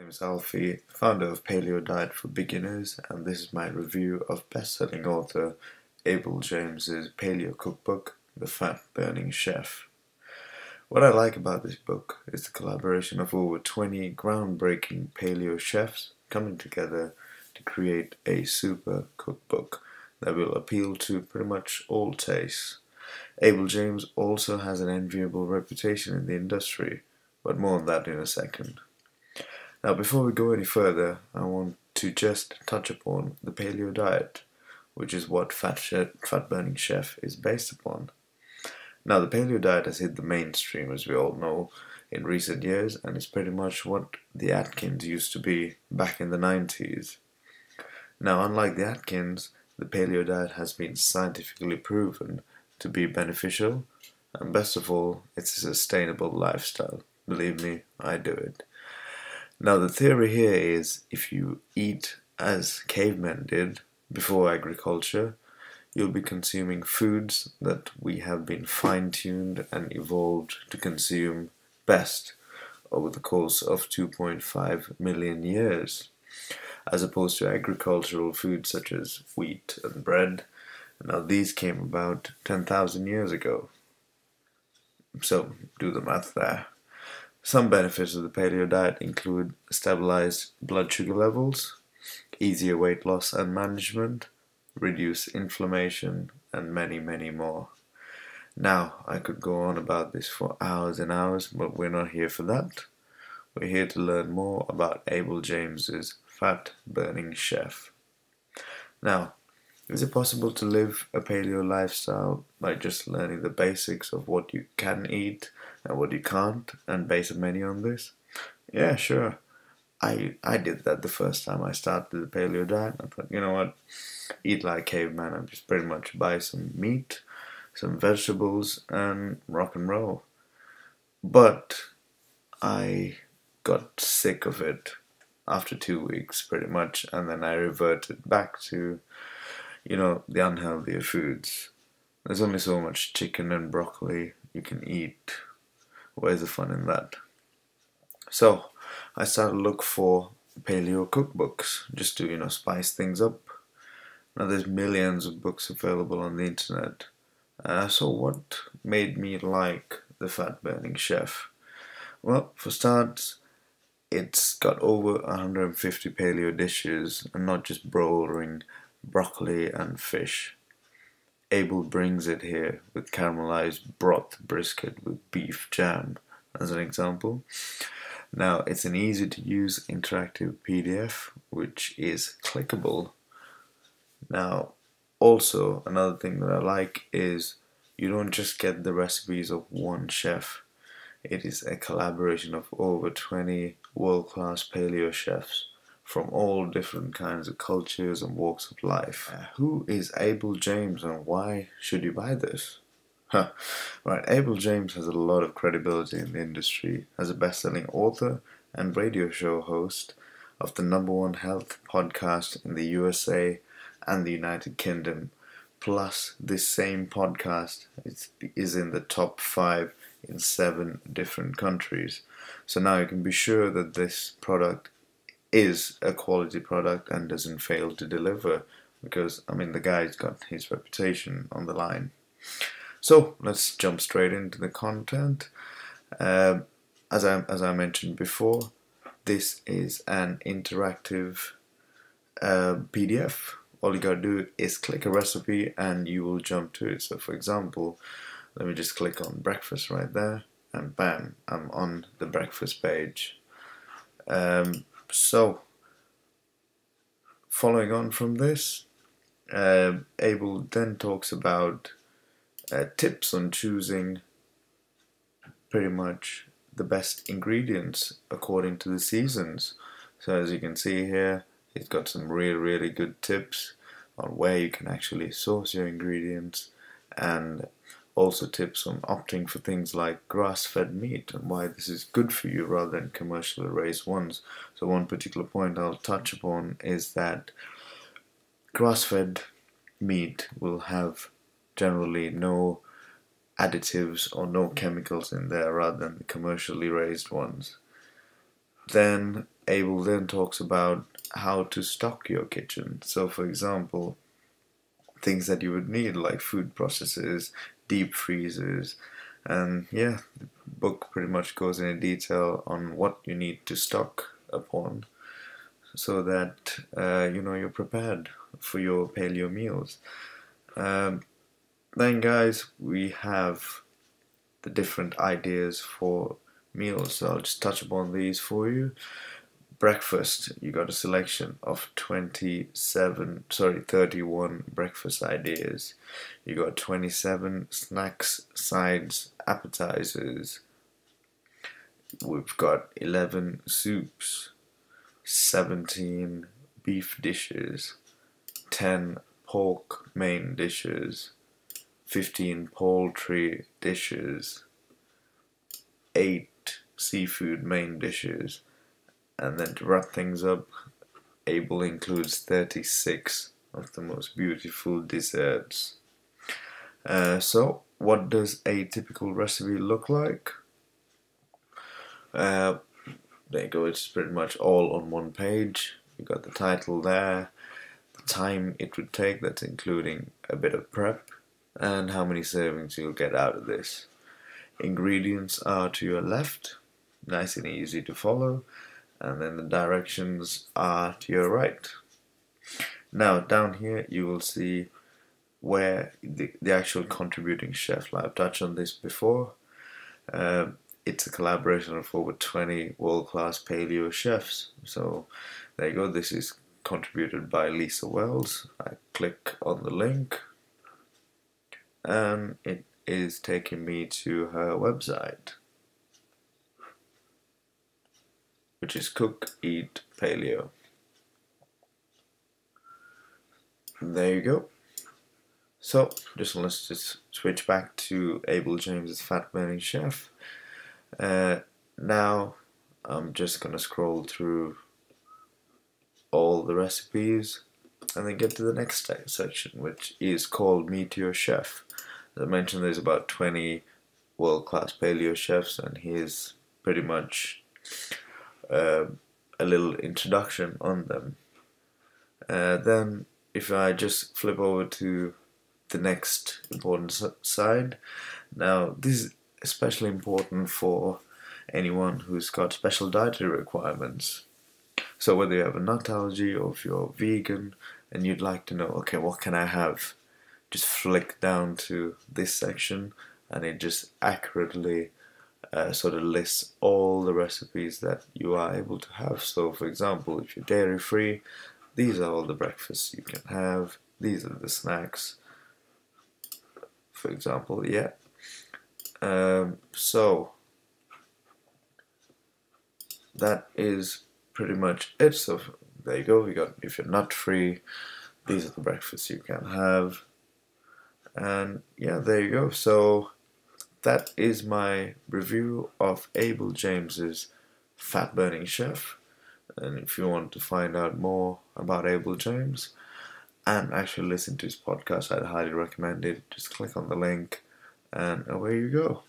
name is Alfie, founder of Paleo Diet for Beginners, and this is my review of best-selling author Abel James's Paleo Cookbook, The Fat-Burning Chef. What I like about this book is the collaboration of over 20 groundbreaking paleo chefs coming together to create a super cookbook that will appeal to pretty much all tastes. Abel James also has an enviable reputation in the industry, but more on that in a second. Now, before we go any further, I want to just touch upon the paleo diet, which is what Fat-Burning Chef is based upon. Now, the paleo diet has hit the mainstream, as we all know, in recent years, and it's pretty much what the Atkins used to be back in the 90s. Now, unlike the Atkins, the paleo diet has been scientifically proven to be beneficial, and best of all, it's a sustainable lifestyle. Believe me, I do it. Now, the theory here is if you eat as cavemen did before agriculture, you'll be consuming foods that we have been fine-tuned and evolved to consume best over the course of 2.5 million years, as opposed to agricultural foods such as wheat and bread. Now, these came about 10,000 years ago. So, do the math there. Some benefits of the paleo diet include stabilized blood sugar levels, easier weight loss and management, reduced inflammation, and many, many more. Now, I could go on about this for hours and hours, but we're not here for that. We're here to learn more about Abel James's Fat-Burning Chef. Now, is it possible to live a paleo lifestyle by just learning the basics of what you can eat and what you can't and base a menu on this? Yeah, sure. I did that the first time I started the paleo diet. I thought, you know what, eat like caveman and just pretty much buy some meat, some vegetables, and rock and roll. But I got sick of it after 2 weeks pretty much, and then I reverted back to the unhealthier foods. There's only so much chicken and broccoli you can eat. Where's the fun in that? So I started to look for paleo cookbooks just to spice things up. Now there's millions of books available on the internet. So what made me like the Fat-Burning Chef? Well, for starts, it's got over 150 paleo dishes and not just broiling broccoli and fish. Abel brings it here with caramelized broth brisket with beef jam as an example. Now, it's an easy to use interactive PDF which is clickable. Now, also another thing that I like is you don't just get the recipes of one chef. It is a collaboration of over 20 world-class paleo chefs from all different kinds of cultures and walks of life. Who is Abel James and why should you buy this? Right, Abel James has a lot of credibility in the industry as a best-selling author and radio show host of the #1 health podcast in the USA and the United Kingdom. Plus, this same podcast is in the top 5 in 7 different countries. So now you can be sure that this product is a quality product and doesn't fail to deliver, because the guy's got his reputation on the line. So let's jump straight into the content. As I mentioned before, this is an interactive PDF. All you gotta do is click a recipe and you will jump to it. So for example, let me just click on breakfast right there, and bam, I'm on the breakfast page. So, following on from this, Abel then talks about tips on choosing pretty much the best ingredients according to the seasons. So as you can see here, he's got some really good tips on where you can actually source your ingredients, and also tips on opting for things like grass-fed meat and why this is good for you rather than commercially raised ones. So one particular point I'll touch upon is that grass-fed meat will have generally no additives or no chemicals in there rather than the commercially raised ones. Then Abel then talks about how to stock your kitchen. So, for example, things that you would need like food processors, deep freezers, and yeah, the book pretty much goes into detail on what you need to stock upon so that you're prepared for your paleo meals. Then guys, we have the different ideas for meals, so I'll just touch upon these for you. Breakfast, you got a selection of 31 breakfast ideas. You got 27 snacks, sides, appetizers. We've got 11 soups, 17 beef dishes, 10 pork main dishes, 15 poultry dishes, 8 seafood main dishes, and then to wrap things up, Abel includes 36 of the most beautiful desserts. So, what does a typical recipe look like? There you go, it's pretty much all on one page. You got the title there, the time it would take, that's including a bit of prep, and how many servings you'll get out of this. Ingredients are to your left, nice and easy to follow, and then the directions are to your right. Now down here you will see where the actual contributing chef, I've touched on this before. It's a collaboration of over 20 world-class paleo chefs. So there you go, this is contributed by Lisa Wells. I click on the link and it is taking me to her website, which is Cook Eat Paleo. There you go. So let's just switch back to Abel James's Fat Burning Chef. Now I'm just gonna scroll through all the recipes and then get to the next section, which is called Meet Your Chef. As I mentioned, there's about 20 world-class paleo chefs, and here's pretty much a little introduction on them. Then if I just flip over to the next important side, now this is especially important for anyone who's got special dietary requirements. So whether you have a nut allergy or if you're vegan and you'd like to know, okay, what can I have? Just flick down to this section and it just accurately sort of lists all the recipes that you are able to have. So for example, if you're dairy free, these are all the breakfasts you can have, these are the snacks, for example, yeah. So that is pretty much it. So there you go, we got, if you're nut free, these are the breakfasts you can have, and yeah, there you go. So that is my review of Abel James's Fat Burning Chef. And if you want to find out more about Abel James and actually listen to his podcast, I'd highly recommend it. Just click on the link and away you go.